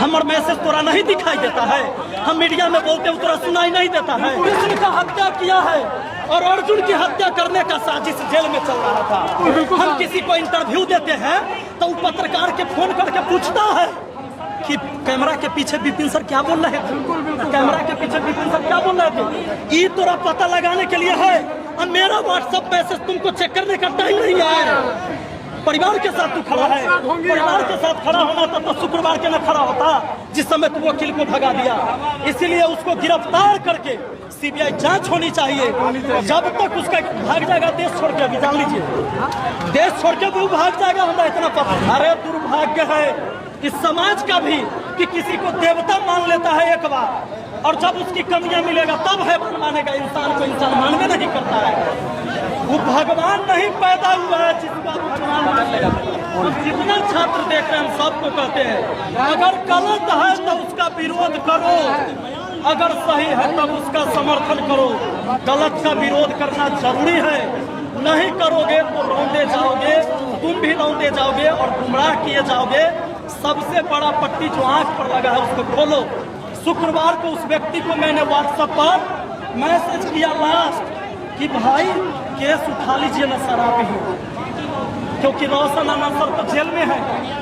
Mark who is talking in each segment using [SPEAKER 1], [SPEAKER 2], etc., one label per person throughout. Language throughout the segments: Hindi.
[SPEAKER 1] हमारा मैसेज तोरा नहीं दिखाई देता है। हम मीडिया में बोलते तोरा सुनाई नहीं देता है। कृष्ण का हत्या किया है और अर्जुन की हत्या करने का साजिश जेल में चल रहा था। हम किसी को इंटरव्यू देते हैं तो वो पत्रकार के फोन करके पूछता है कि कैमरा के पीछे विपिन सर क्या बोल रहे थे, कैमरा के पीछे विपिन सर क्या बोल रहे थे। ये तोरा पता लगाने के लिए है। और मेरा व्हाट्सएप मैसेज तुमको चेक करने का टाइम नहीं है। परिवार के साथ तू खड़ा है, परिवार के साथ खड़ा होना था तो शुक्रवार के न खड़ा होता जिस समय तू वकील को भगा दिया। इसीलिए उसको गिरफ्तार करके सीबीआई जांच होनी चाहिए। जब तक उसका भाग जाएगा देश छोड़ के, अभी जान लीजिए, देश छोड़ के वो भाग जाएगा, हमें इतना पता। अरे दुर्भाग्य है इस समाज का भी कि किसी को देवता मान लेता है एक बार, और जब उसकी कमियां मिलेगा तब है मानेगा। इंसान को इंसान मानवे नहीं करता है। वो भगवान नहीं पैदा हुआ है जिसका भगवान मान लेगा। जितना छात्र देख रहे हैं हम सबको कहते हैं अगर गलत है तो उसका विरोध करो, अगर सही है तब उसका समर्थन करो। गलत का विरोध करना जरूरी है। नहीं करोगे तो लौंदे जाओगे, तुम भी लौंदे जाओगे और गुमराह किए जाओगे। सबसे बड़ा पट्टी जो आंख पर लगा है उसको खोलो। शुक्रवार को उस व्यक्ति को मैंने व्हाट्सएप पर मैसेज किया लास्ट कि भाई केस उठा लीजिए ना सर आप ही, क्योंकि रोशन आनंद सर तो जेल में है।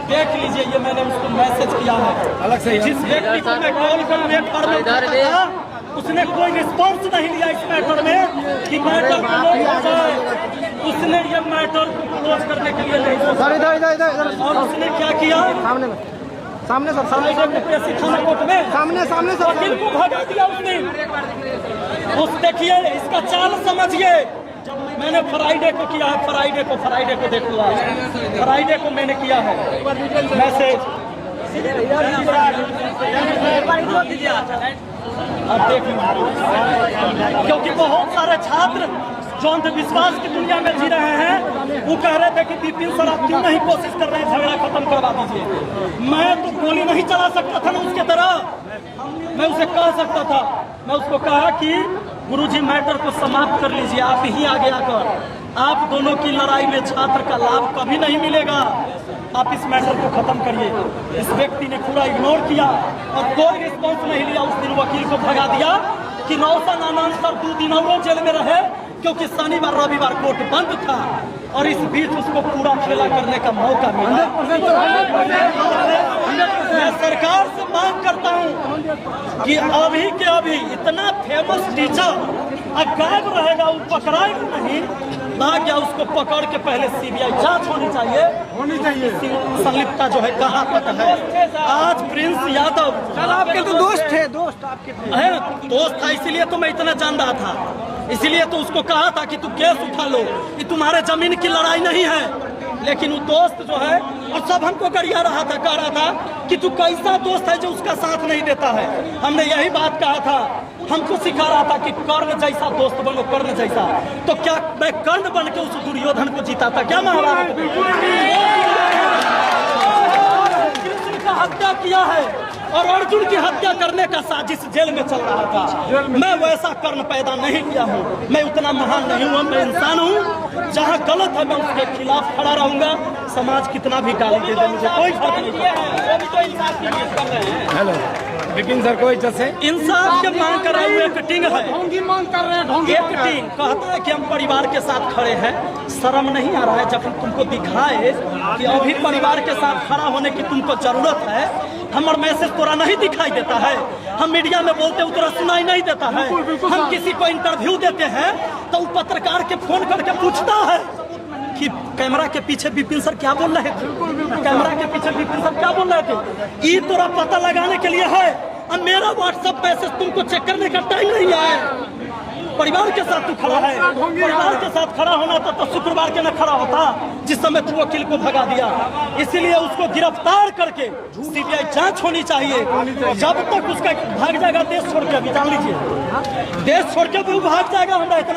[SPEAKER 1] देख लीजिए ये मैंने उसको मैसेज किया है अलग से। जिस व्यक्ति को मैं कॉल करूँ एक बार में उसने कोई रिस्पॉन्स नहीं लिया इस मैटर में कि मैटर क्लोज हो जाए। उसने ये मैटर को क्लोज करने के लिए नहीं सोचा और उसने क्या किया,
[SPEAKER 2] सामने सर,
[SPEAKER 1] थाना कोर्ट में सामने सर वकील को भगा दिया उसने। उस देखिए इसका चाल समझिए। मैंने फ्राइडे को किया है, फ्राइडे को देख लो, फ्राइडे को मैंने किया है मैसेज। अब देख लो, क्योंकि बहुत सारे छात्र जो अंधविश्वास की दुनिया में जी रहे हैं वो कह रहे थे कि विपिन सर आप क्यों नहीं कोशिश कर रहे हैं झगड़ा खत्म करवा दीजिए। मैं तो गोली नहीं चला सकता था ना उसके तरह, मैं उसे कह सकता था। मैं उसको कहा कि गुरुजी मैटर को समाप्त कर लीजिए, आप ही आगे आकर आप दोनों की लड़ाई में छात्र का लाभ कभी नहीं मिलेगा, आप इस मैटर को खत्म करिए। इस व्यक्ति ने पूरा इग्नोर किया और कोई रिस्पॉन्स नहीं लिया। उस दिन वकील को भगा दिया कि रोशन आनंद सर 2 दिन और जेल में रहे क्योंकि शनिवार रविवार कोर्ट बंद था और इस बीच उसको पूरा खेला करने का मौका मिला। मैं सरकार से मांग करता हूं कि अभी के अभी इतना फेमस टीचर गायब रहेगा, वो पकड़ाएगा नहीं ना क्या, उसको पकड़ के पहले सीबीआई जांच होनी चाहिए। संलिप्तता जो है कहाँ तक है। आज प्रिंस यादव
[SPEAKER 2] आपके तो दोस्त थे, दोस्त आपके
[SPEAKER 1] है, दोस्त था इसीलिए तो मैं इतना जान रहा था, इसीलिए तो उसको कहा था कि तू केस उठा लो, ये तुम्हारे जमीन की लड़ाई नहीं है। लेकिन वो दोस्त जो है और सब हमको गरिया रहा था, कह रहा था कि तू कैसा दोस्त है जो उसका साथ नहीं देता है। हमने यही बात कहा था, हमको सिखा रहा था कि कर्ण जैसा दोस्त बनो, कर्ण जैसा। तो क्या मैं कर्ण बन के उस दुर्योधन को जीता था क्या महाभारत? कृष्ण का हत्या किया है और अर्जुन की हत्या करने का साजिश जेल में चल रहा था। मैं वैसा कर्ण पैदा नहीं किया हूँ, मैं उतना महान नहीं हूँ, मैं इंसान हूँ। जहाँ गलत है मैं उसके खिलाफ खड़ा रहूंगा। समाज कितना भी गाली दे दे मुझे कोई फर्क नहीं पड़ता।
[SPEAKER 2] हेलो विपिन सर को इज्जत से
[SPEAKER 1] इंसाफ के मांग कर रहे हैं, कटिंग है,
[SPEAKER 2] ढोंगी मांग कर रहे हैं।
[SPEAKER 1] एक कटिंग कहता है कि हम परिवार के साथ खड़े हैं। शर्म नहीं आ रहा है जब हम तुमको दिखाए कि अभी परिवार के साथ खड़ा होने की तुमको जरूरत है। हमारा मैसेज तोरा नहीं दिखाई देता है। हम मीडिया में बोलते हैं तोरा सुनाई नहीं देता है। हम किसी को इंटरव्यू देते हैं तो पत्रकार के फोन करके पूछता है कि कैमरा के पीछे विपिन सर क्या बोल रहे थे, कैमरा के पीछे विपिन सर क्या बोल रहे थे। ये तोरा पता लगाने के लिए है। और मेरा व्हाट्सएप मैसेज तुमको चेक करने का टाइम नहीं है। परिवार के साथ तू खड़ा है, परिवार के साथ खड़ा होना था तो शुक्रवार के न खड़ा होता जिस समय तू वकील को भगा दिया। इसीलिए उसको गिरफ्तार करके सीबीआई जांच होनी चाहिए। जब तक उसका भाग जाएगा देश छोड़ के, अभी जान लीजिए, देश छोड़ के वो भाग जाएगा, हमारा इतना